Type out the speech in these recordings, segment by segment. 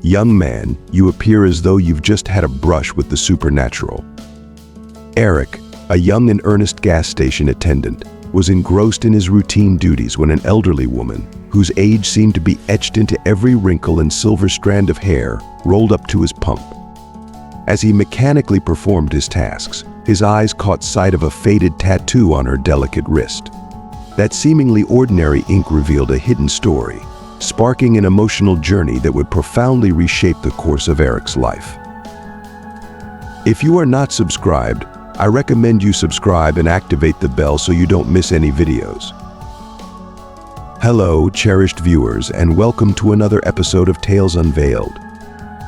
Young man, you appear as though you've just had a brush with the supernatural. Eric, a young and earnest gas station attendant, was engrossed in his routine duties when an elderly woman, whose age seemed to be etched into every wrinkle and silver strand of hair, rolled up to his pump. As he mechanically performed his tasks, his eyes caught sight of a faded tattoo on her delicate wrist. That seemingly ordinary ink revealed a hidden story, sparking an emotional journey that would profoundly reshape the course of Eric's life. If you are not subscribed, I recommend you subscribe and activate the bell so you don't miss any videos. Hello, cherished viewers, and welcome to another episode of Tales Unveiled.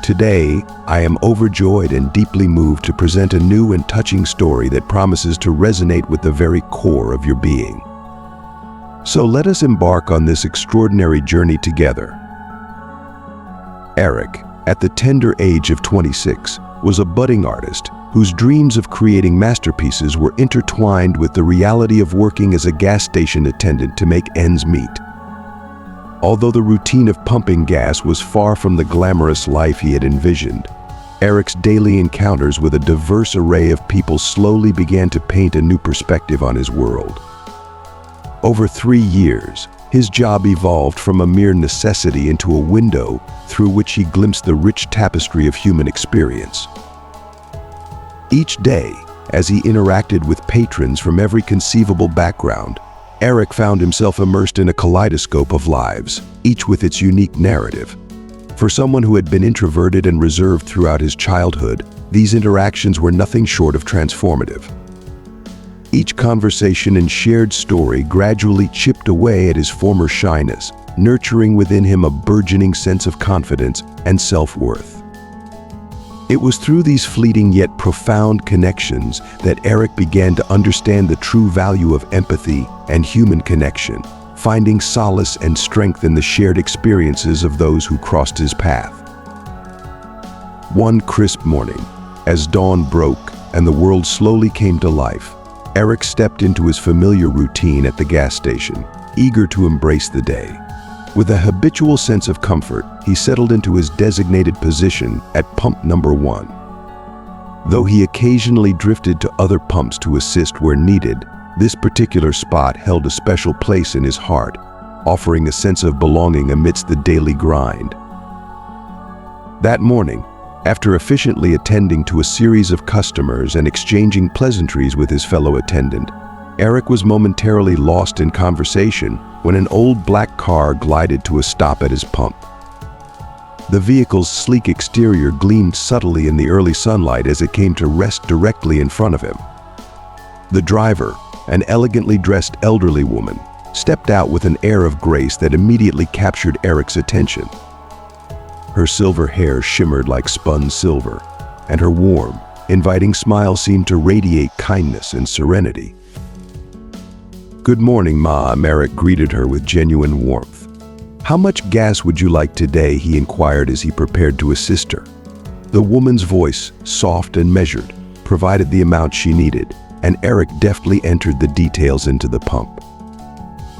Today, I am overjoyed and deeply moved to present a new and touching story that promises to resonate with the very core of your being. So let us embark on this extraordinary journey together. Eric, at the tender age of 26, was a budding artist whose dreams of creating masterpieces were intertwined with the reality of working as a gas station attendant to make ends meet. Although the routine of pumping gas was far from the glamorous life he had envisioned, Eric's daily encounters with a diverse array of people slowly began to paint a new perspective on his world. Over 3 years, his job evolved from a mere necessity into a window through which he glimpsed the rich tapestry of human experience. Each day, as he interacted with patrons from every conceivable background, Eric found himself immersed in a kaleidoscope of lives, each with its unique narrative. For someone who had been introverted and reserved throughout his childhood, these interactions were nothing short of transformative. Each conversation and shared story gradually chipped away at his former shyness, nurturing within him a burgeoning sense of confidence and self-worth. It was through these fleeting yet profound connections that Eric began to understand the true value of empathy and human connection, finding solace and strength in the shared experiences of those who crossed his path. One crisp morning, as dawn broke and the world slowly came to life, Eric stepped into his familiar routine at the gas station, eager to embrace the day. With a habitual sense of comfort, he settled into his designated position at pump number 1. Though he occasionally drifted to other pumps to assist where needed, this particular spot held a special place in his heart, offering a sense of belonging amidst the daily grind. That morning, after efficiently attending to a series of customers and exchanging pleasantries with his fellow attendant, Eric was momentarily lost in conversation when an old black car glided to a stop at his pump. The vehicle's sleek exterior gleamed subtly in the early sunlight as it came to rest directly in front of him. The driver, an elegantly dressed elderly woman, stepped out with an air of grace that immediately captured Eric's attention. Her silver hair shimmered like spun silver, and her warm, inviting smile seemed to radiate kindness and serenity. "Good morning, Ma'am," Eric greeted her with genuine warmth. "How much gas would you like today?" he inquired as he prepared to assist her. The woman's voice, soft and measured, provided the amount she needed, and Eric deftly entered the details into the pump.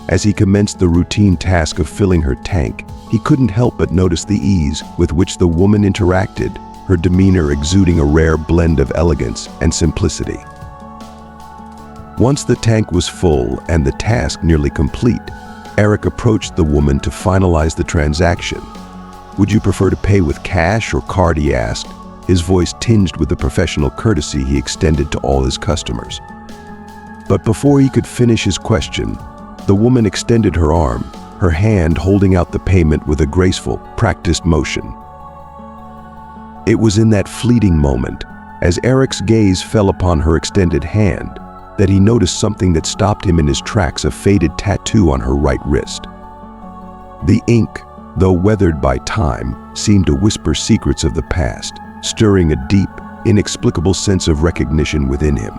As he commenced the routine task of filling her tank, he couldn't help but notice the ease with which the woman interacted, her demeanor exuding a rare blend of elegance and simplicity. Once the tank was full and the task nearly complete, Eric approached the woman to finalize the transaction. "Would you prefer to pay with cash or card?" he asked, his voice tinged with the professional courtesy he extended to all his customers. But before he could finish his question, the woman extended her arm, her hand holding out the payment with a graceful, practiced motion. It was in that fleeting moment, as Eric's gaze fell upon her extended hand, that he noticed something that stopped him in his tracks: a faded tattoo on her right wrist. The ink, though weathered by time, seemed to whisper secrets of the past, stirring a deep, inexplicable sense of recognition within him.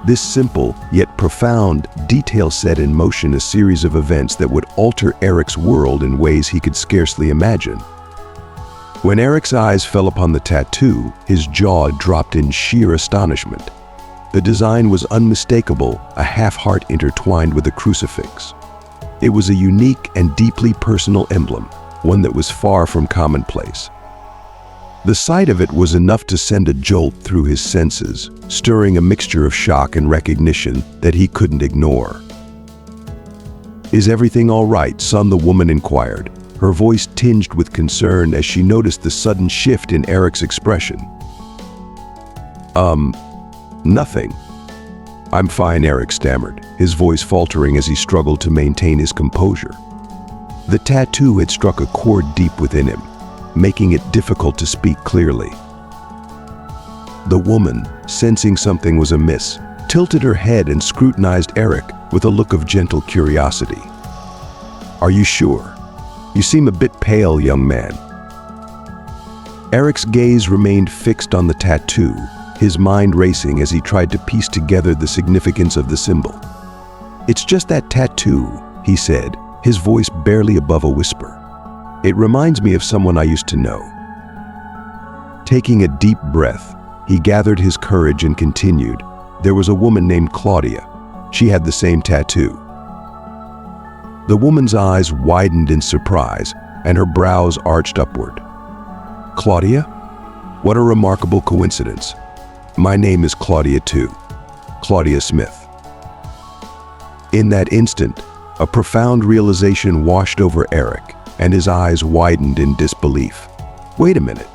This simple, yet profound, detail set in motion a series of events that would alter Eric's world in ways he could scarcely imagine. When Eric's eyes fell upon the tattoo, his jaw dropped in sheer astonishment. The design was unmistakable, a half-heart intertwined with a crucifix. It was a unique and deeply personal emblem, one that was far from commonplace. The sight of it was enough to send a jolt through his senses, stirring a mixture of shock and recognition that he couldn't ignore. "Is everything all right, son?" the woman inquired, her voice tinged with concern as she noticed the sudden shift in Eric's expression. Nothing. I'm fine," Eric stammered, his voice faltering as he struggled to maintain his composure. The tattoo had struck a chord deep within him, making it difficult to speak clearly. The woman, sensing something was amiss, tilted her head and scrutinized Eric with a look of gentle curiosity. "Are you sure? You seem a bit pale, young man." Eric's gaze remained fixed on the tattoo, his mind racing as he tried to piece together the significance of the symbol. "It's just that tattoo," he said, his voice barely above a whisper. "It reminds me of someone I used to know." Taking a deep breath, he gathered his courage and continued. "There was a woman named Claudia. She had the same tattoo." The woman's eyes widened in surprise, and her brows arched upward. "Claudia? What a remarkable coincidence. My name is Claudia too. Claudia Smith." In that instant, a profound realization washed over Eric, and his eyes widened in disbelief. "Wait a minute.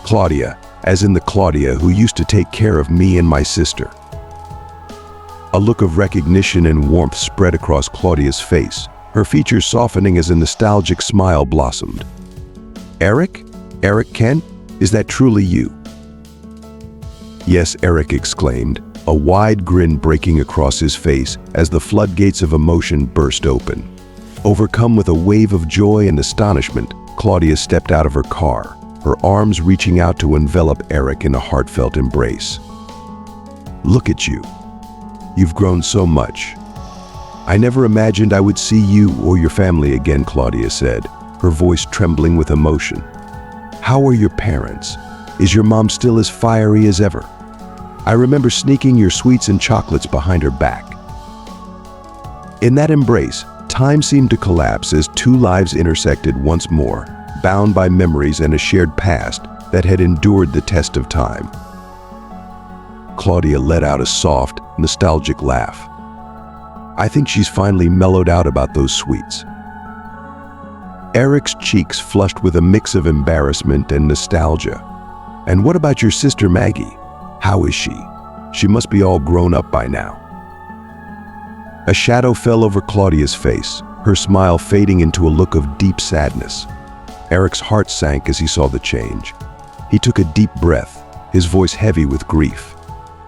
Claudia, as in the Claudia who used to take care of me and my sister." A look of recognition and warmth spread across Claudia's face, her features softening as a nostalgic smile blossomed. "Eric? Eric Kent? Is that truly you?" "Yes," Eric exclaimed, a wide grin breaking across his face as the floodgates of emotion burst open. Overcome with a wave of joy and astonishment, Claudia stepped out of her car, her arms reaching out to envelop Eric in a heartfelt embrace. "Look at you. You've grown so much. I never imagined I would see you or your family again," Claudia said, her voice trembling with emotion. "How are your parents? Is your mom still as fiery as ever? I remember sneaking your sweets and chocolates behind her back." In that embrace, time seemed to collapse as two lives intersected once more, bound by memories and a shared past that had endured the test of time. Claudia let out a soft, nostalgic laugh. "I think she's finally mellowed out about those sweets." Eric's cheeks flushed with a mix of embarrassment and nostalgia. "And what about your sister Maggie? How is she? She must be all grown up by now." A shadow fell over Claudia's face, her smile fading into a look of deep sadness. Eric's heart sank as he saw the change. He took a deep breath, his voice heavy with grief.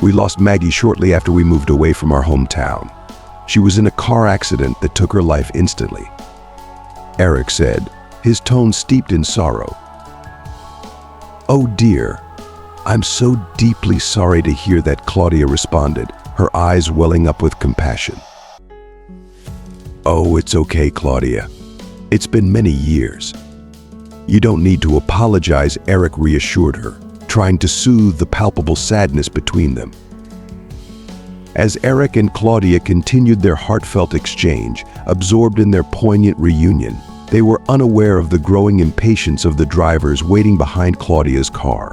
"We lost Maggie shortly after we moved away from our hometown. She was in a car accident that took her life instantly," Eric said, his tone steeped in sorrow. "Oh dear, I'm so deeply sorry to hear that," Claudia responded, her eyes welling up with compassion. "Oh, it's okay, Claudia. It's been many years. You don't need to apologize," Eric reassured her, trying to soothe the palpable sadness between them. As Eric and Claudia continued their heartfelt exchange, absorbed in their poignant reunion, they were unaware of the growing impatience of the drivers waiting behind Claudia's car.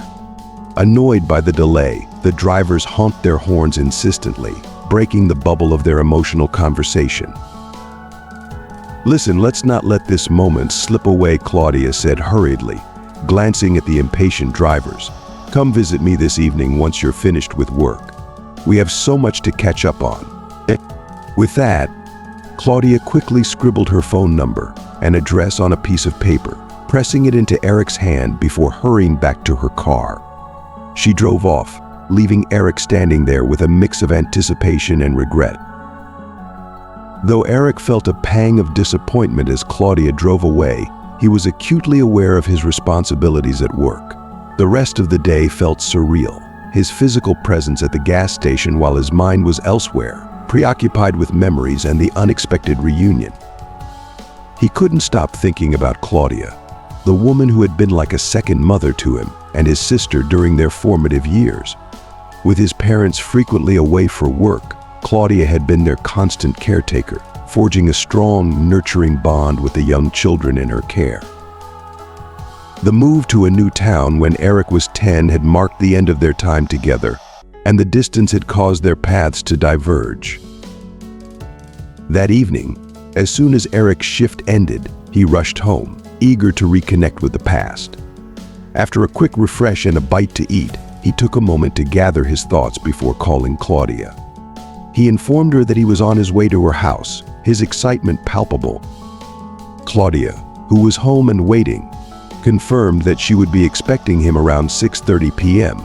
Annoyed by the delay, the drivers honked their horns insistently, breaking the bubble of their emotional conversation. "Listen, let's not let this moment slip away," Claudia said hurriedly, glancing at the impatient drivers. "Come visit me this evening once you're finished with work. We have so much to catch up on." With that, Claudia quickly scribbled her phone number and address on a piece of paper, pressing it into Eric's hand before hurrying back to her car. She drove off, leaving Eric standing there with a mix of anticipation and regret. Though Eric felt a pang of disappointment as Claudia drove away, he was acutely aware of his responsibilities at work. The rest of the day felt surreal, his physical presence at the gas station while his mind was elsewhere, preoccupied with memories and the unexpected reunion. He couldn't stop thinking about Claudia, the woman who had been like a second mother to him and his sister during their formative years. With his parents frequently away for work, Claudia had been their constant caretaker, forging a strong, nurturing bond with the young children in her care. The move to a new town when Eric was 10 had marked the end of their time together, and the distance had caused their paths to diverge. That evening, as soon as Eric's shift ended, he rushed home, eager to reconnect with the past. After a quick refresh and a bite to eat, he took a moment to gather his thoughts before calling Claudia. He informed her that he was on his way to her house, his excitement palpable. Claudia, who was home and waiting, confirmed that she would be expecting him around 6:30 p.m.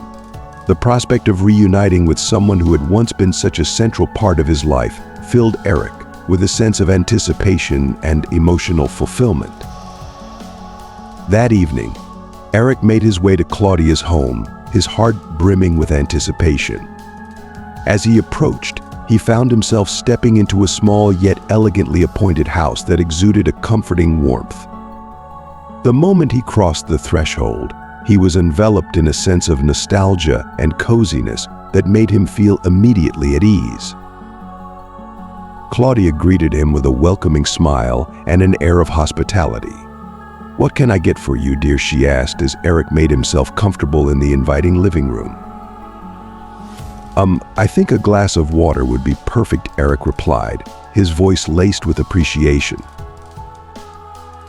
The prospect of reuniting with someone who had once been such a central part of his life filled Eric with a sense of anticipation and emotional fulfillment. That evening, Eric made his way to Claudia's home, his heart brimming with anticipation. As he approached, he found himself stepping into a small yet elegantly appointed house that exuded a comforting warmth. The moment he crossed the threshold, he was enveloped in a sense of nostalgia and coziness that made him feel immediately at ease. Claudia greeted him with a welcoming smile and an air of hospitality. "What can I get for you, dear?" she asked as Eric made himself comfortable in the inviting living room. I think a glass of water would be perfect," Eric replied, his voice laced with appreciation.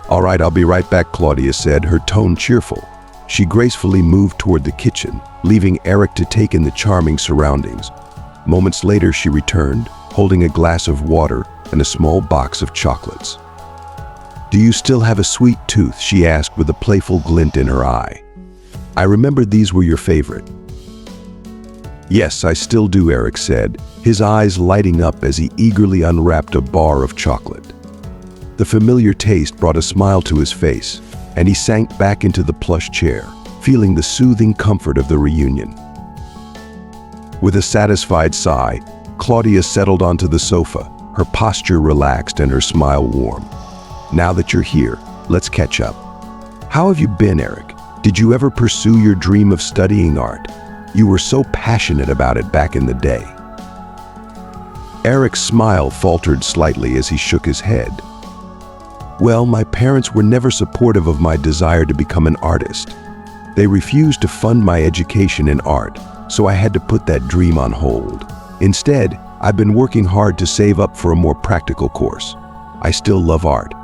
"All right, I'll be right back," Claudia said, her tone cheerful. She gracefully moved toward the kitchen, leaving Eric to take in the charming surroundings. Moments later, she returned, holding a glass of water and a small box of chocolates. "Do you still have a sweet tooth?" she asked with a playful glint in her eye. "I remembered these were your favorite." "Yes, I still do," Eric said, his eyes lighting up as he eagerly unwrapped a bar of chocolate. The familiar taste brought a smile to his face, and he sank back into the plush chair, feeling the soothing comfort of the reunion. With a satisfied sigh, Claudia settled onto the sofa, her posture relaxed and her smile warm. "Now that you're here, let's catch up. How have you been, Eric? Did you ever pursue your dream of studying art? You were so passionate about it back in the day." Eric's smile faltered slightly as he shook his head. "Well, my parents were never supportive of my desire to become an artist. They refused to fund my education in art, so I had to put that dream on hold. Instead, I've been working hard to save up for a more practical course. I still love art.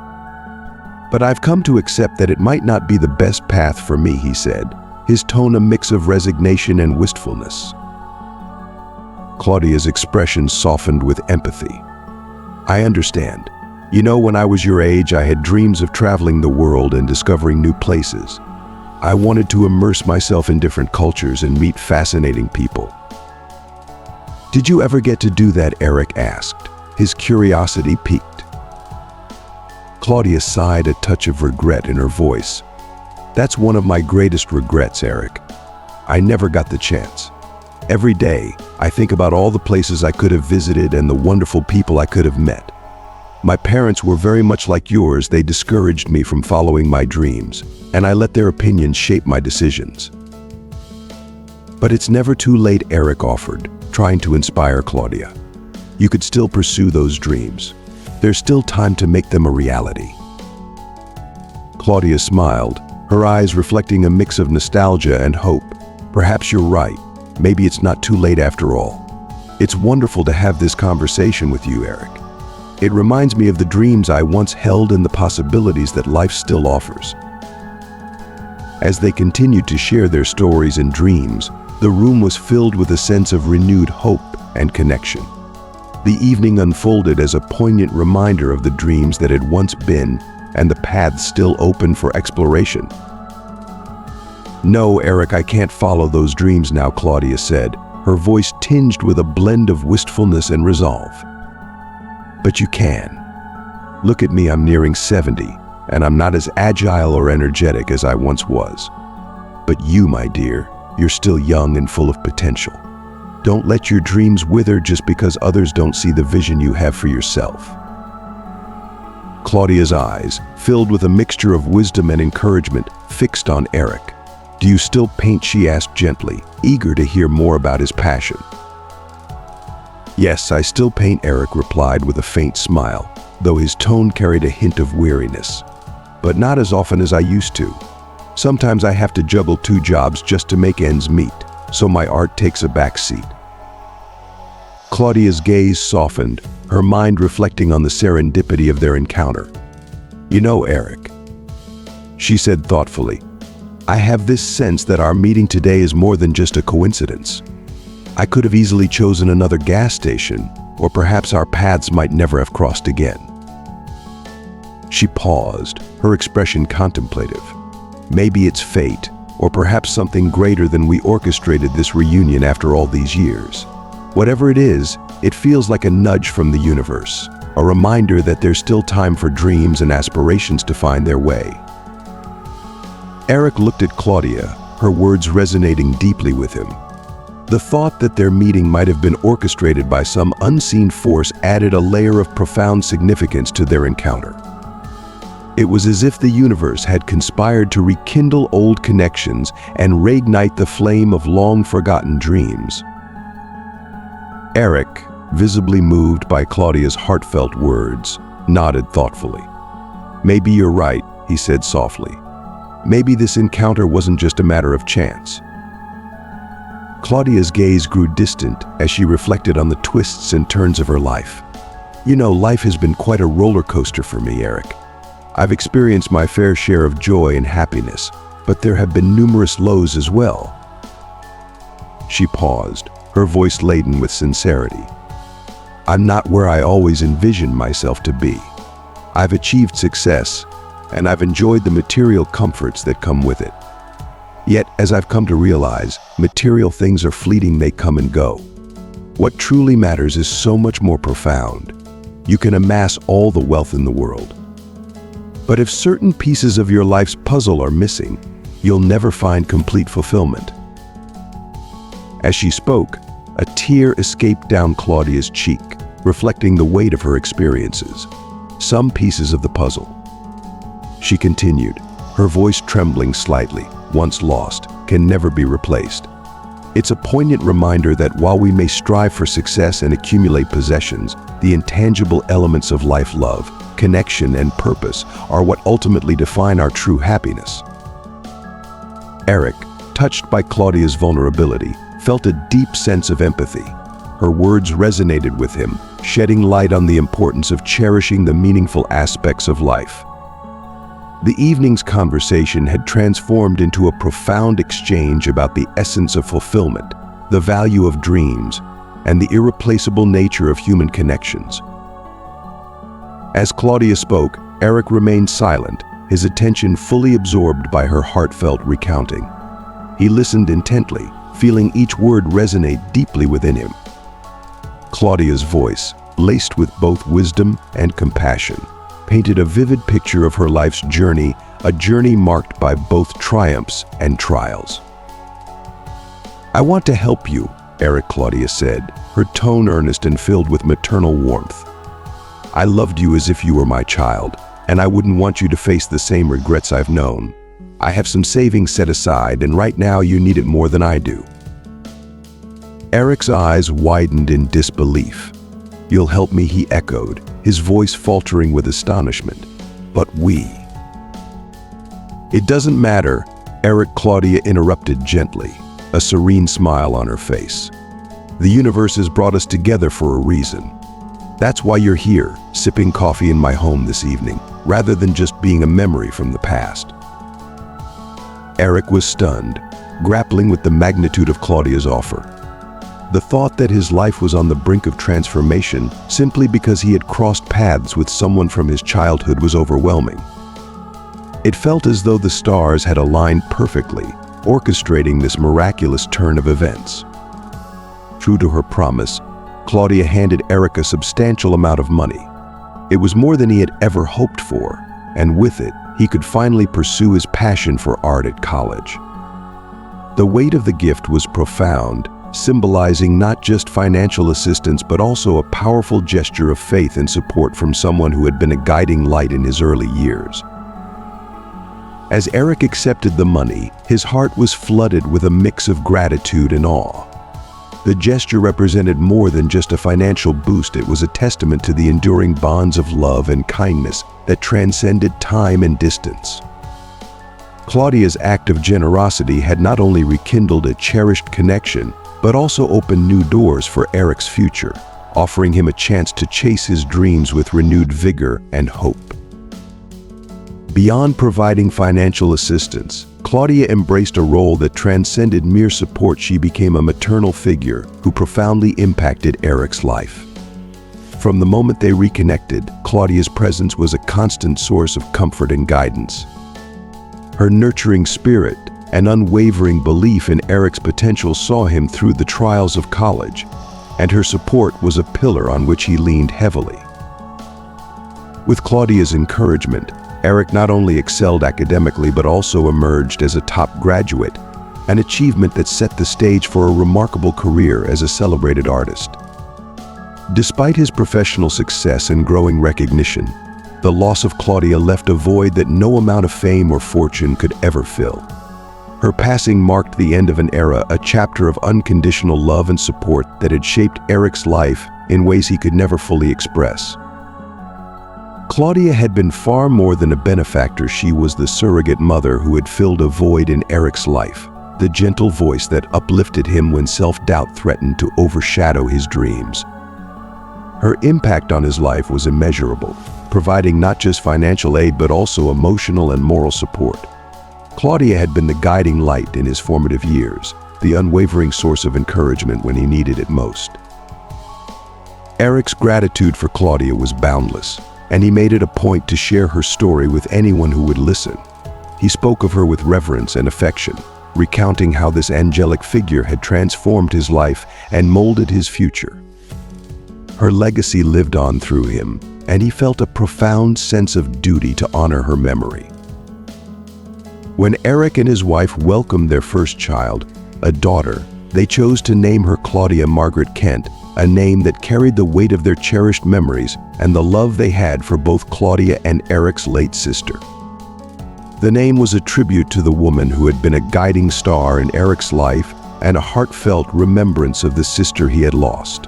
But I've come to accept that it might not be the best path for me," he said, his tone a mix of resignation and wistfulness. Claudia's expression softened with empathy. "I understand. You know, when I was your age, I had dreams of traveling the world and discovering new places. I wanted to immerse myself in different cultures and meet fascinating people." "Did you ever get to do that?" Eric asked, his curiosity piqued. Claudia sighed, a touch of regret in her voice. "That's one of my greatest regrets, Eric. I never got the chance. Every day, I think about all the places I could have visited and the wonderful people I could have met. My parents were very much like yours. They discouraged me from following my dreams, and I let their opinions shape my decisions." "But it's never too late," Eric offered, trying to inspire Claudia. "You could still pursue those dreams. There's still time to make them a reality." Claudia smiled, her eyes reflecting a mix of nostalgia and hope. "Perhaps you're right. Maybe it's not too late after all. It's wonderful to have this conversation with you, Eric. It reminds me of the dreams I once held and the possibilities that life still offers." As they continued to share their stories and dreams, the room was filled with a sense of renewed hope and connection. The evening unfolded as a poignant reminder of the dreams that had once been and the paths still open for exploration. "No, Eric, I can't follow those dreams now," Claudia said, her voice tinged with a blend of wistfulness and resolve. "But you can. Look at me, I'm nearing 70, and I'm not as agile or energetic as I once was. But you, my dear, you're still young and full of potential. Don't let your dreams wither just because others don't see the vision you have for yourself." Claudia's eyes, filled with a mixture of wisdom and encouragement, fixed on Eric. "Do you still paint?" she asked gently, eager to hear more about his passion. "Yes, I still paint," Eric replied with a faint smile, though his tone carried a hint of weariness. "But not as often as I used to. Sometimes I have to juggle 2 jobs just to make ends meet, so my art takes a back seat." Claudia's gaze softened, her mind reflecting on the serendipity of their encounter. "You know, Eric," she said thoughtfully, "I have this sense that our meeting today is more than just a coincidence. I could have easily chosen another gas station, or perhaps our paths might never have crossed again." She paused, her expression contemplative. Maybe it's fate, or perhaps something greater than we orchestrated this reunion after all these years. Whatever it is, it feels like a nudge from the universe, a reminder that there's still time for dreams and aspirations to find their way. Eric looked at Claudia, her words resonating deeply with him. The thought that their meeting might have been orchestrated by some unseen force added a layer of profound significance to their encounter. It was as if the universe had conspired to rekindle old connections and reignite the flame of long-forgotten dreams. Eric, visibly moved by Claudia's heartfelt words, nodded thoughtfully. "Maybe you're right," he said softly. "Maybe this encounter wasn't just a matter of chance." Claudia's gaze grew distant as she reflected on the twists and turns of her life. "You know, life has been quite a roller coaster for me, Eric. I've experienced my fair share of joy and happiness, but there have been numerous lows as well." She paused, her voice laden with sincerity. "I'm not where I always envisioned myself to be. I've achieved success, and I've enjoyed the material comforts that come with it. Yet, as I've come to realize, material things are fleeting, they come and go. What truly matters is so much more profound. You can amass all the wealth in the world, but if certain pieces of your life's puzzle are missing, you'll never find complete fulfillment." As she spoke, a tear escaped down Claudia's cheek, reflecting the weight of her experiences. "Some pieces of the puzzle," she continued, her voice trembling slightly, "once lost, can never be replaced. It's a poignant reminder that while we may strive for success and accumulate possessions, the intangible elements of life, love, connection, and purpose, are what ultimately define our true happiness." Eric, touched by Claudia's vulnerability, felt a deep sense of empathy. Her words resonated with him, shedding light on the importance of cherishing the meaningful aspects of life. The evening's conversation had transformed into a profound exchange about the essence of fulfillment, the value of dreams, and the irreplaceable nature of human connections. As Claudia spoke, Eric remained silent, his attention fully absorbed by her heartfelt recounting. He listened intently, feeling each word resonate deeply within him. Claudia's voice, laced with both wisdom and compassion, painted a vivid picture of her life's journey, a journey marked by both triumphs and trials. "I want to help you," Eric, Claudia said, her tone earnest and filled with maternal warmth. "I loved you as if you were my child, and I wouldn't want you to face the same regrets I've known. I have some savings set aside, and right now you need it more than I do." Eric's eyes widened in disbelief. "You'll help me," he echoed, his voice faltering with astonishment. "But we—" "It doesn't matter," Eric, Claudia interrupted gently, a serene smile on her face. "The universe has brought us together for a reason. That's why you're here, sipping coffee in my home this evening, rather than just being a memory from the past." Eric was stunned, grappling with the magnitude of Claudia's offer. The thought that his life was on the brink of transformation simply because he had crossed paths with someone from his childhood was overwhelming. It felt as though the stars had aligned perfectly, orchestrating this miraculous turn of events. True to her promise, Claudia handed Eric a substantial amount of money. It was more than he had ever hoped for, and with it, he could finally pursue his passion for art at college. The weight of the gift was profound, symbolizing not just financial assistance but also a powerful gesture of faith and support from someone who had been a guiding light in his early years. As Eric accepted the money, his heart was flooded with a mix of gratitude and awe. The gesture represented more than just a financial boost. It was a testament to the enduring bonds of love and kindness that transcended time and distance. Claudia's act of generosity had not only rekindled a cherished connection, but also opened new doors for Eric's future, offering him a chance to chase his dreams with renewed vigor and hope. Beyond providing financial assistance, Claudia embraced a role that transcended mere support. She became a maternal figure who profoundly impacted Eric's life. From the moment they reconnected, Claudia's presence was a constant source of comfort and guidance. Her nurturing spirit and unwavering belief in Eric's potential saw him through the trials of college, and her support was a pillar on which he leaned heavily. With Claudia's encouragement, Eric not only excelled academically but also emerged as a top graduate, an achievement that set the stage for a remarkable career as a celebrated artist. Despite his professional success and growing recognition, the loss of Claudia left a void that no amount of fame or fortune could ever fill. Her passing marked the end of an era, a chapter of unconditional love and support that had shaped Eric's life in ways he could never fully express. Claudia had been far more than a benefactor. She was the surrogate mother who had filled a void in Eric's life, the gentle voice that uplifted him when self-doubt threatened to overshadow his dreams. Her impact on his life was immeasurable, providing not just financial aid but also emotional and moral support. Claudia had been the guiding light in his formative years, the unwavering source of encouragement when he needed it most. Eric's gratitude for Claudia was boundless, and he made it a point to share her story with anyone who would listen. He spoke of her with reverence and affection, recounting how this angelic figure had transformed his life and molded his future. Her legacy lived on through him, and he felt a profound sense of duty to honor her memory. When Eric and his wife welcomed their first child, a daughter, they chose to name her Claudia Margaret Kent, a name that carried the weight of their cherished memories and the love they had for both Claudia and Eric's late sister. The name was a tribute to the woman who had been a guiding star in Eric's life and a heartfelt remembrance of the sister he had lost.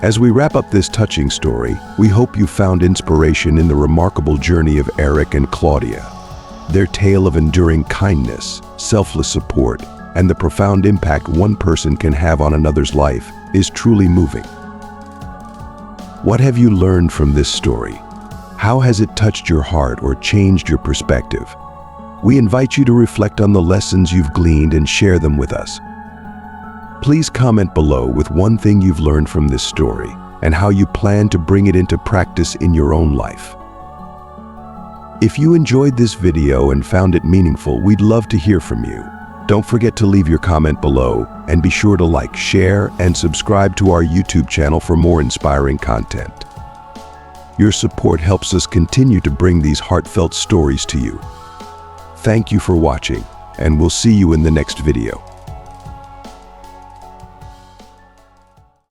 As we wrap up this touching story, we hope you found inspiration in the remarkable journey of Eric and Claudia. Their tale of enduring kindness, selfless support, and the profound impact one person can have on another's life is truly moving. What have you learned from this story? How has it touched your heart or changed your perspective? We invite you to reflect on the lessons you've gleaned and share them with us. Please comment below with one thing you've learned from this story and how you plan to bring it into practice in your own life. If you enjoyed this video and found it meaningful, we'd love to hear from you. Don't forget to leave your comment below and be sure to like, share, and subscribe to our YouTube channel for more inspiring content. Your support helps us continue to bring these heartfelt stories to you. Thank you for watching, and we'll see you in the next video.